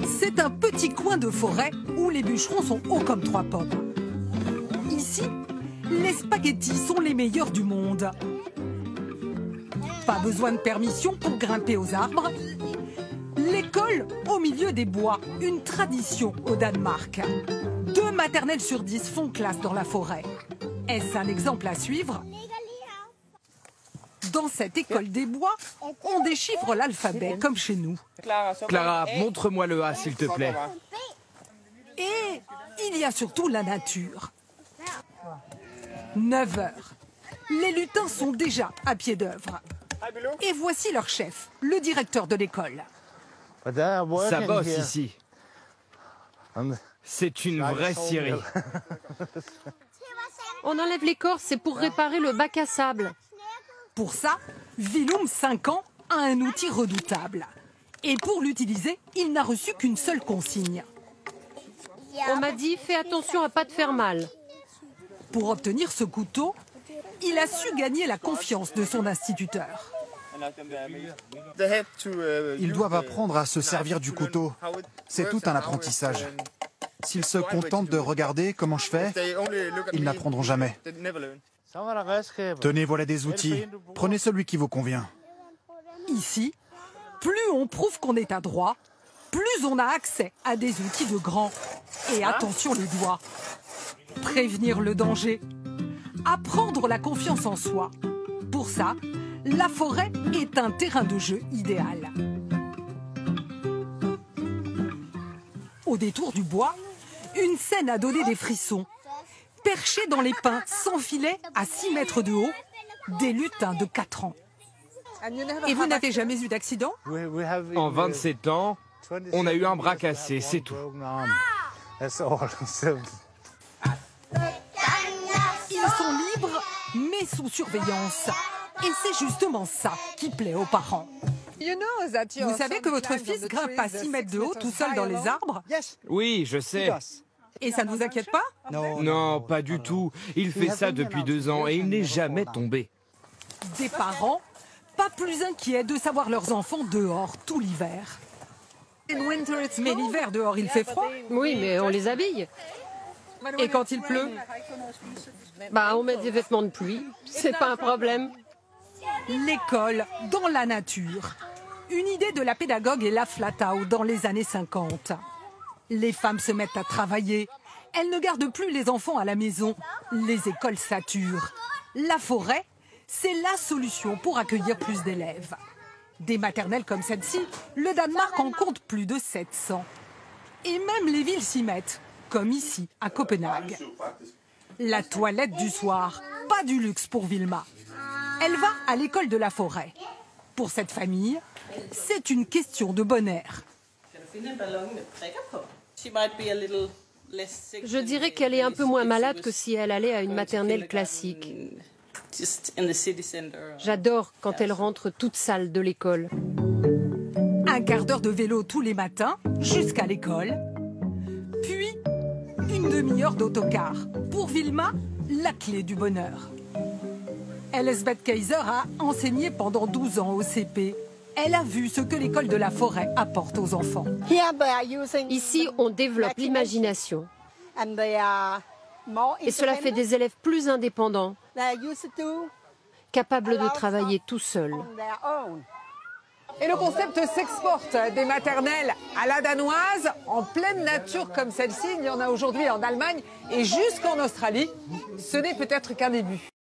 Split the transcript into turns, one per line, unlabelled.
C'est un petit coin de forêt où les bûcherons sont hauts comme 3 pommes. Ici, les spaghettis sont les meilleurs du monde. Pas besoin de permission pour grimper aux arbres. L'école au milieu des bois, une tradition au Danemark. 2 maternelles sur 10 font classe dans la forêt. Est-ce un exemple à suivre? Dans cette école des bois, on déchiffre l'alphabet comme chez nous.
Clara, montre-moi le A, s'il te plaît.
Et il y a surtout la nature. 9 heures. Les lutins sont déjà à pied d'œuvre. Et voici leur chef, le directeur de l'école.
Ça bosse ici. C'est une vraie scierie.
On enlève l'écorce, c'est pour réparer le bac à sable.
Pour ça, Willum, 5 ans, a un outil redoutable. Et pour l'utiliser, il n'a reçu qu'une seule consigne.
On m'a dit, fais attention à pas te faire mal.
Pour obtenir ce couteau, il a su gagner la confiance de son instituteur.
Ils doivent apprendre à se servir du couteau. C'est tout un apprentissage. S'ils se contentent de regarder comment je fais, ils n'apprendront jamais. Tenez, voilà des outils. Prenez celui qui vous convient.
Ici, plus on prouve qu'on est adroit, plus on a accès à des outils de grands. Et attention les doigts. Prévenir le danger. Apprendre la confiance en soi. Pour ça, la forêt est un terrain de jeu idéal. Au détour du bois, une scène a donné des frissons. Perchés dans les pins sans filet à 6 mètres de haut, des lutins de 4 ans. Et vous n'avez jamais eu d'accident?
En 27 ans, on a eu un bras cassé, c'est tout.
Ils sont libres, mais sous surveillance. Et c'est justement ça qui plaît aux parents. Vous savez que votre fils grimpe à 6 mètres de haut tout seul dans les arbres?
Oui, je sais.
Et ça ne vous inquiète pas?
Non, pas du tout. Il fait ça depuis 2 ans et il n'est jamais tombé.
Des parents pas plus inquiets de savoir leurs enfants dehors tout l'hiver. Mais l'hiver dehors, il fait froid.
Oui, mais on les habille.
Et quand il pleut?
On met des vêtements de pluie. C'est pas un problème.
L'école dans la nature. Une idée de la pédagogue Ella Flatau dans les années 50. Les femmes se mettent à travailler. Elles ne gardent plus les enfants à la maison. Les écoles saturent. La forêt, c'est la solution pour accueillir plus d'élèves. Des maternelles comme celle-ci, le Danemark en compte plus de 700. Et même les villes s'y mettent, comme ici, à Copenhague. La toilette du soir, pas du luxe pour Vilma. Elle va à l'école de la forêt. Pour cette famille, c'est une question de bon air.
Je dirais qu'elle est un peu moins malade que si elle allait à une maternelle classique. J'adore quand elle rentre toute sale de l'école.
Un quart d'heure de vélo tous les matins jusqu'à l'école. Puis, une demi-heure d'autocar. Pour Vilma, la clé du bonheur. Elisabeth Kaiser a enseigné pendant 12 ans au CP. Elle a vu ce que l'école de la forêt apporte aux enfants.
Ici, on développe l'imagination. Et cela fait des élèves plus indépendants, capables de travailler tout seuls.
Et le concept s'exporte des maternelles à la danoise, en pleine nature comme celle-ci. Il y en a aujourd'hui en Allemagne et jusqu'en Australie. Ce n'est peut-être qu'un début.